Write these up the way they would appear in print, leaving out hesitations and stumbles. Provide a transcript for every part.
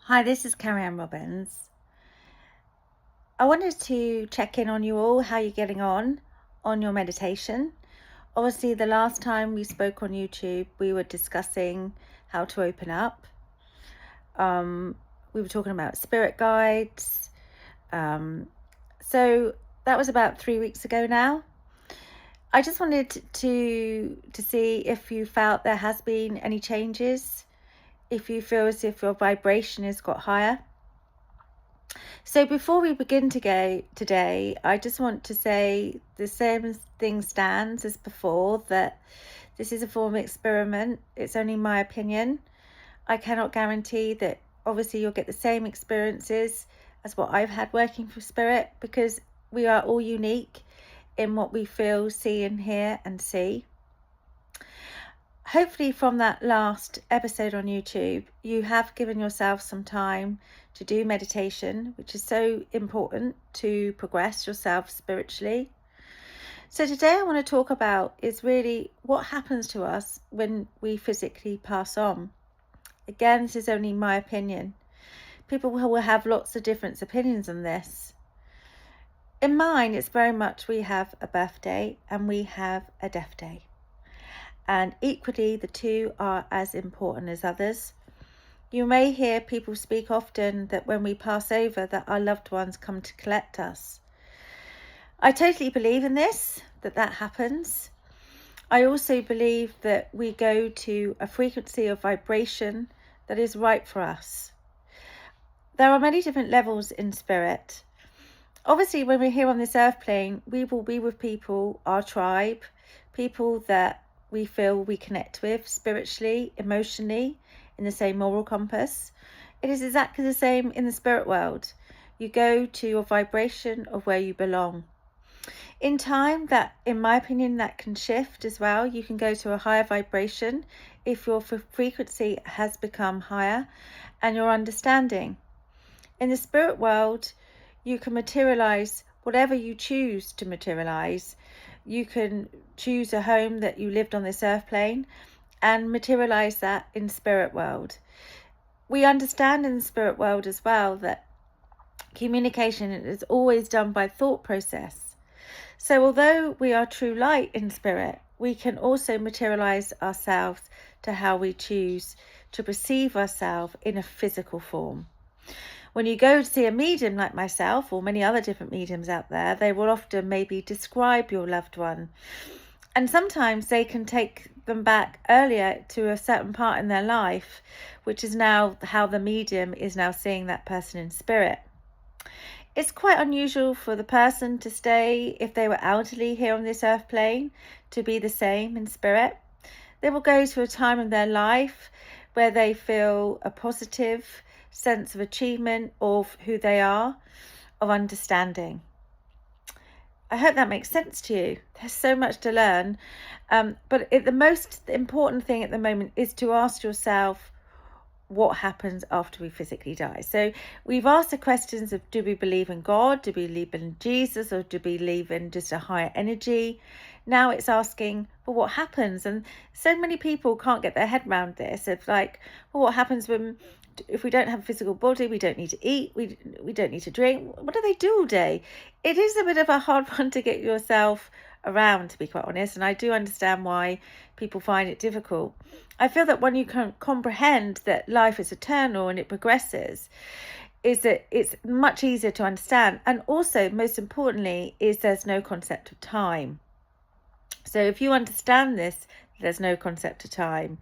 Hi, this is Carrie Ann Robbins. I wanted to check in on you all, how you're getting on your meditation. Obviously, the last time we spoke on YouTube, we were discussing how to open up. We were talking about spirit guides. So that was about 3 weeks ago now. I just wanted to see if you felt there has been any changes, if you feel as if your vibration has got higher. So before we begin today, I just want to say the same thing stands as before, that this is a form of experiment. It's only my opinion. I cannot guarantee that obviously you'll get the same experiences as what I've had working for Spirit, because we are all unique in what we feel, see and hear and see. Hopefully from that last episode on YouTube, you have given yourself some time to do meditation, which is so important to progress yourself spiritually. So today I want to talk about is really what happens to us when we physically pass on. Again, this is only my opinion. People will have lots of different opinions on this. In mine, it's very much we have a birthday and we have a death day. And equally, the two are as important as others. You may hear people speak often that when we pass over, that our loved ones come to collect us. I totally believe in this, that happens. I also believe that we go to a frequency of vibration that is right for us. There are many different levels in spirit. Obviously, when we're here on this earth plane, we will be with people, our tribe, people that we feel we connect with spiritually, emotionally, in the same moral compass. It is exactly the same in the spirit world. You go to your vibration of where you belong. In time, that, in my opinion, that can shift as well. You can go to a higher vibration if your frequency has become higher and your understanding. In the spirit world, you can materialize whatever you choose to materialize. You can choose a home that you lived on this earth plane and materialize that in spirit world. We understand in the spirit world as well that communication is always done by thought process. So although we are true light in spirit, we can also materialize ourselves to how we choose to perceive ourselves in a physical form. When you go to see a medium like myself or many other different mediums out there, they will often maybe describe your loved one. And sometimes they can take them back earlier to a certain part in their life, which is now how the medium is now seeing that person in spirit. It's quite unusual for the person to stay, if they were elderly here on this earth plane, to be the same in spirit. They will go to a time in their life where they feel a positive sense of achievement of who they are, of understanding. I hope that makes sense to you. There's so much to learn, but the most important thing at the moment is to ask yourself what happens after we physically die. So we've asked the questions of, do we believe in God, do we believe in Jesus, or do we believe in just a higher energy? Now it's asking, well, what happens? And so many people can't get their head around this. It's like, well, what happens if we don't have a physical body? We don't need to eat, we don't need to drink. What do they do all day? It is a bit of a hard one to get yourself around, to be quite honest, and I do understand why people find it difficult. I feel that when you can comprehend that life is eternal and it progresses, is that it's much easier to understand. And also, most importantly, is there's no concept of time. So if you understand this, there's no concept of time.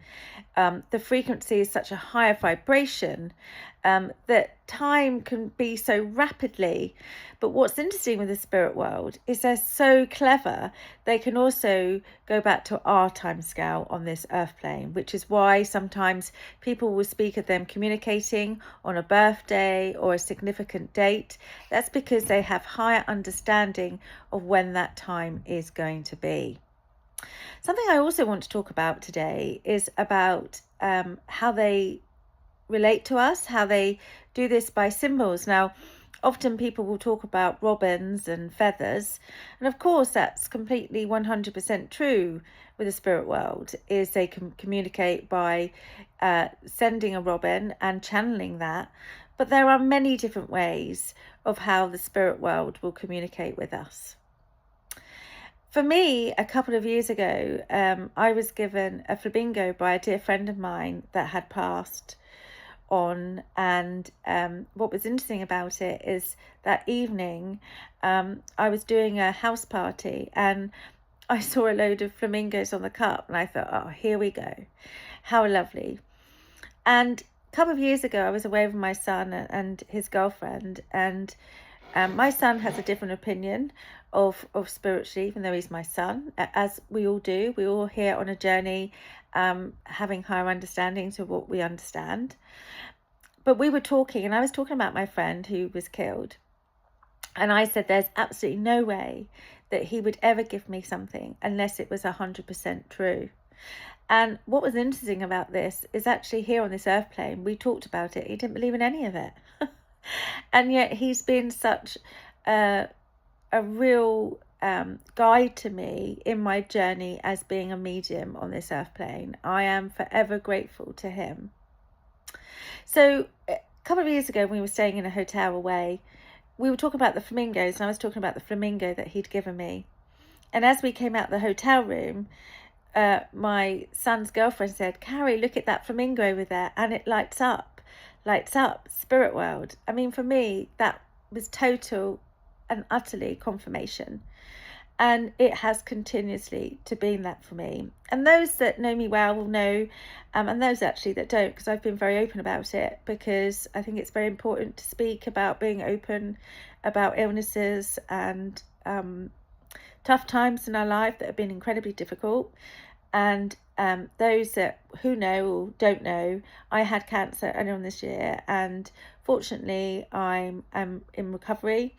The frequency is such a higher vibration that time can be so rapidly. But what's interesting with the spirit world is they're so clever. They can also go back to our time scale on this earth plane, which is why sometimes people will speak of them communicating on a birthday or a significant date. That's because they have higher understanding of when that time is going to be. Something I also want to talk about today is about how they relate to us, how they do this by symbols. Now, Often people will talk about robins and feathers, and of course that's completely 100% true with the spirit world, is they can communicate by sending a robin and channeling that. But there are many different ways of how the spirit world will communicate with us. For me, a couple of years ago, I was given a flamingo by a dear friend of mine that had passed on, and what was interesting about it is that evening I was doing a house party and I saw a load of flamingos on the cup, and I thought, oh, here we go, how lovely. And a couple of years ago I was away with my son and his girlfriend, and my son has a different opinion of spiritually, even though he's my son, as we all do. We all here on a journey, having higher understanding to what we understand. But we were talking, and I was talking about my friend who was killed, and I said there's absolutely no way that he would ever give me something unless it was 100% true. And what was interesting about this is actually here on this earth plane, we talked about it. He didn't believe in any of it. And yet he's been such a real guide to me in my journey as being a medium on this earth plane. I am forever grateful to him. So a couple of years ago, when we were staying in a hotel away, we were talking about the flamingos, and I was talking about the flamingo that he'd given me. And as we came out the hotel room, my son's girlfriend said, Carrie, look at that flamingo over there, and it lights up, spirit world. I mean, for me, that was total and utterly confirmation. And it has continuously to been that for me. And those that know me well will know, and those actually that don't, because I've been very open about it, because I think it's very important to speak about being open about illnesses and tough times in our life that have been incredibly difficult. And those who know or don't know, I had cancer earlier on this year, and fortunately I'm in recovery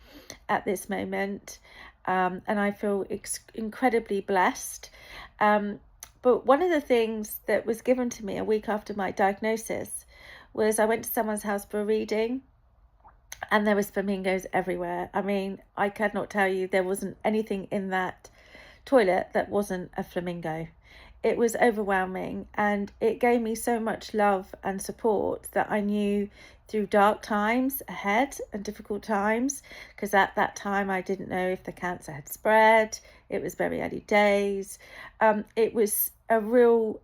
at this moment. And I feel incredibly blessed. But one of the things that was given to me a week after my diagnosis was I went to someone's house for a reading, and there was flamingos everywhere. I mean, I cannot tell you, there wasn't anything in that toilet that wasn't a flamingo. It was overwhelming, and it gave me so much love and support that I knew through dark times ahead and difficult times, because at that time I didn't know if the cancer had spread. It was very early days. It was a real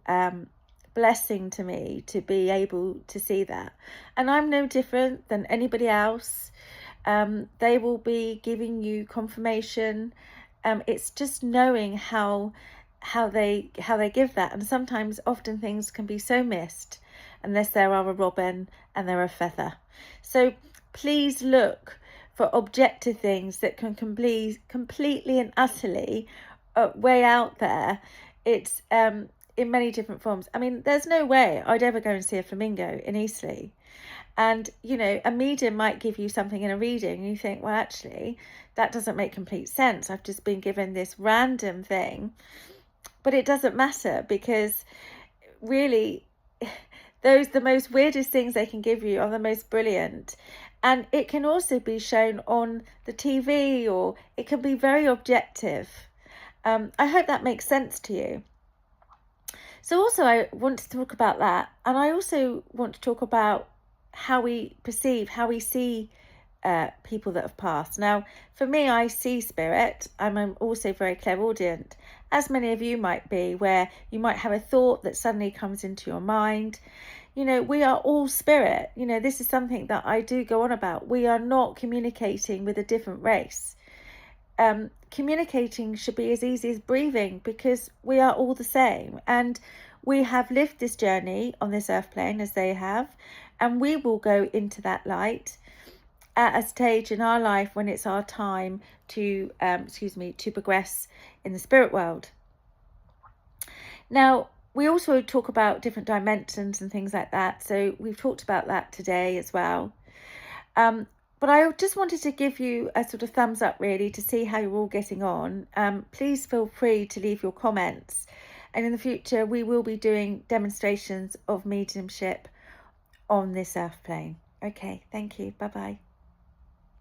blessing to me to be able to see that. And I'm no different than anybody else. They will be giving you confirmation. It's just knowing how they give that, and sometimes often things can be so missed unless there are a robin and there are a feather. So please look for objective things that can completely and utterly way out there. It's in many different forms. I mean, there's no way I'd ever go and see a flamingo in Eastleigh. And, you know, a medium might give you something in a reading and you think, well, actually, that doesn't make complete sense. I've just been given this random thing. But it doesn't matter, because really the most weirdest things they can give you are the most brilliant. And it can also be shown on the TV, or it can be very objective. I hope that makes sense to you. So also I want to talk about that. And I also want to talk about how we perceive, how we see people that have passed. Now, for me, I see spirit. I'm also very clairaudient, as many of you might be, where you might have a thought that suddenly comes into your mind. You know, we are all spirit. You know, this is something that I do go on about. We are not communicating with a different race. Communicating should be as easy as breathing, because we are all the same, and we have lived this journey on this earth plane as they have, and we will go into that light at a stage in our life when it's our time to to progress in the spirit world. Now, we also talk about different dimensions and things like that, so we've talked about that today as well. But I just wanted to give you a sort of thumbs up, really, to see how you're all getting on. Please feel free to leave your comments, and in the future we will be doing demonstrations of mediumship on this earth plane. Okay, thank you. Bye bye.